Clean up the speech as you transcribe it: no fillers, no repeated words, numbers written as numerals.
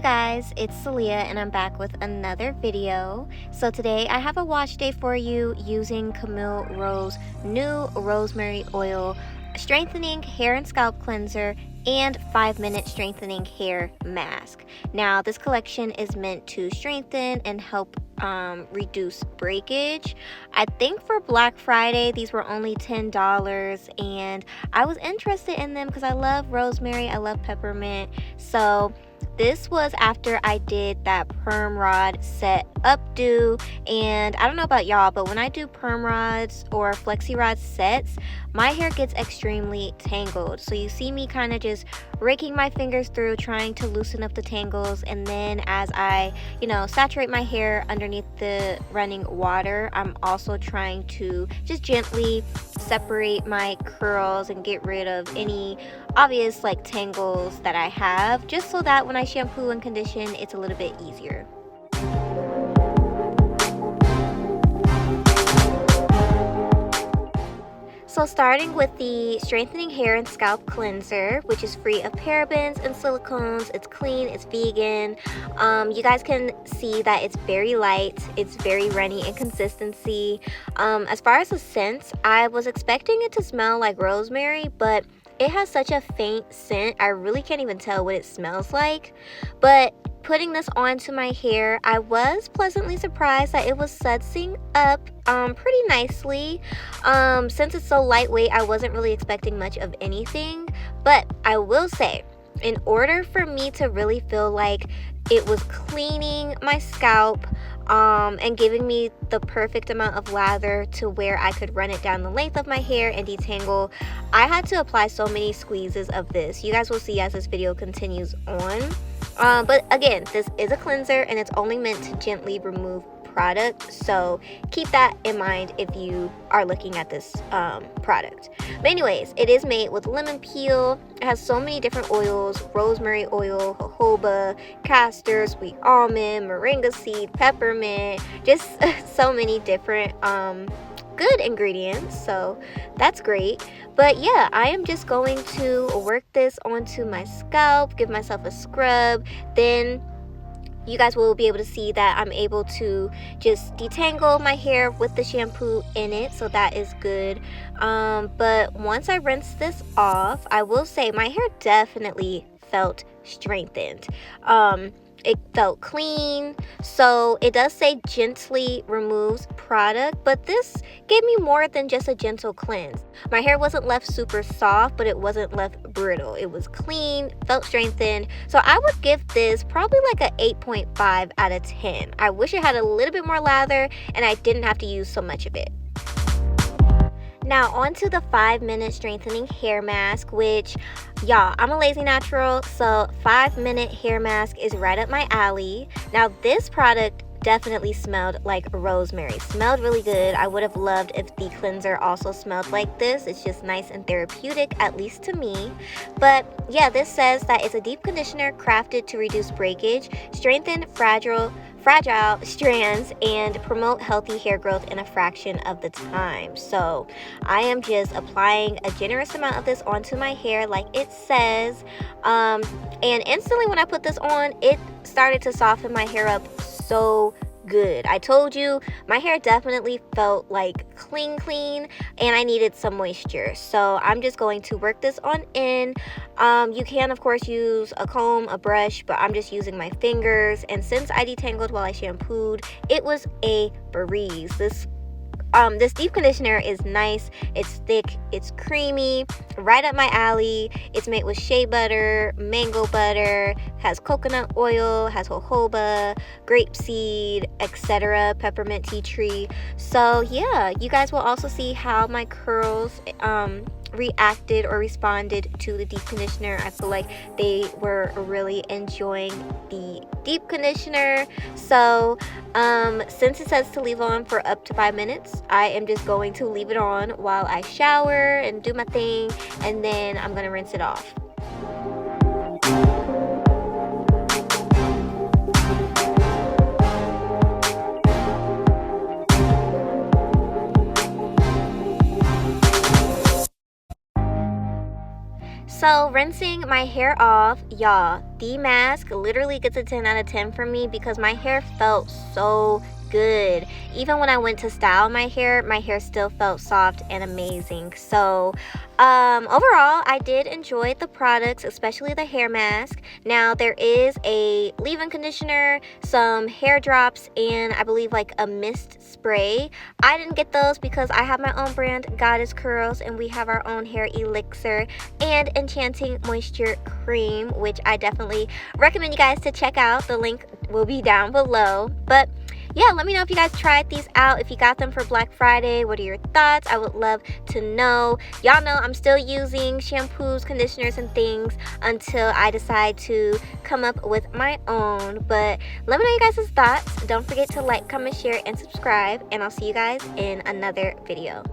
guys, it's Celia and I'm back with another video. So today I have a wash day for you using Camille Rose's new rosemary oil strengthening hair and scalp cleanser and 5-minute strengthening hair mask. Now this collection is meant to strengthen and help reduce breakage. I think for Black Friday these were only $10 and I was interested in them because I love rosemary, I love peppermint. So this was after I did that perm rod set updo, and I don't know about y'all, but when I do perm rods or flexi rod sets, my hair gets extremely tangled. So you see me kind of just raking my fingers through trying to loosen up the tangles, and then as I saturate my hair underneath the running water, I'm also trying to just gently separate my curls and get rid of any obvious tangles that I have, just so that when I shampoo and condition it's a little bit easier. So starting with the strengthening hair and scalp cleanser, which is free of parabens and silicones, it's clean, it's vegan. You guys can see that it's very light, it's very runny in consistency. As far as the scent, I was expecting it to smell like rosemary, but it has such a faint scent, I really can't even tell what it smells like. But putting this onto my hair, I was pleasantly surprised that it was sudsing up pretty nicely. Since it's so lightweight, I wasn't really expecting much of anything. But I will say, in order for me to really feel like it was cleaning my scalp and giving me the perfect amount of lather to where I could run it down the length of my hair and detangle, I had to apply so many squeezes of this. You guys will see as this video continues on. But again, this is a cleanser and it's only meant to gently remove product, so keep that in mind if you are looking at this product. But anyways, it is made with lemon peel. It has so many different oils: rosemary oil, jojoba, castor, sweet almond, moringa seed, peppermint, just so many different good ingredients, so that's great. But yeah, I am just going to work this onto my scalp, give myself a scrub, then you guys will be able to see that I'm able to just detangle my hair with the shampoo in it, so that is good. But once I rinse this off, I will say my hair definitely felt strengthened. It felt clean, so it does say gently removes product, but this gave me more than just a gentle cleanse. My hair wasn't left super soft, but it wasn't left brittle. It was clean, felt strengthened, so I would give this probably like a 8.5 out of 10. I wish it had a little bit more lather and I didn't have to use so much of it. Now onto the 5-minute strengthening hair mask, which y'all, I'm a lazy natural, so 5-minute hair mask is right up my alley. Now this product definitely smelled like rosemary, smelled really good. I would have loved if the cleanser also smelled like this. It's just nice and therapeutic, at least to me. But yeah, this says that it's a deep conditioner crafted to reduce breakage, strengthen fragile strands, and promote healthy hair growth in a fraction of the time. So I am just applying a generous amount of this onto my hair like it says, and instantly when I put this on, it started to soften my hair up so good. I told you my hair definitely felt like clean, and I needed some moisture, so I'm just going to work this on in. You can of course use a comb, a brush, but I'm just using my fingers, and since I detangled while I shampooed, it was a breeze. This deep conditioner is nice, it's thick, it's creamy, right up my alley. It's made with shea butter, mango butter, has coconut oil, has jojoba, grapeseed, etc., peppermint, tea tree. So yeah, you guys will also see how my curls reacted or responded to the deep conditioner. I feel like they were really enjoying the deep conditioner. So since it says to leave on for up to 5 minutes, I am just going to leave it on while I shower and do my thing, and then I'm gonna rinse it off. So rinsing my hair off, y'all, the mask literally gets a 10 out of 10 for me because my hair felt so good. Even when I went to style my hair still felt soft and amazing. So overall, I did enjoy the products, especially the hair mask. Now there is a leave-in conditioner, some hair drops, and I believe like a mist spray. I didn't get those because I have my own brand, Goddess Curls, and we have our own hair elixir and Enchanting moisture cream, which I definitely recommend you guys to check out. The link will be down below. But yeah, let me know if you guys tried these out, if you got them for Black Friday. What are your thoughts? I would love to know. Y'all know I'm still using shampoos, conditioners, and things until I decide to come up with my own. But let me know you guys' thoughts. Don't forget to like, comment, share, and subscribe, and I'll see you guys in another video.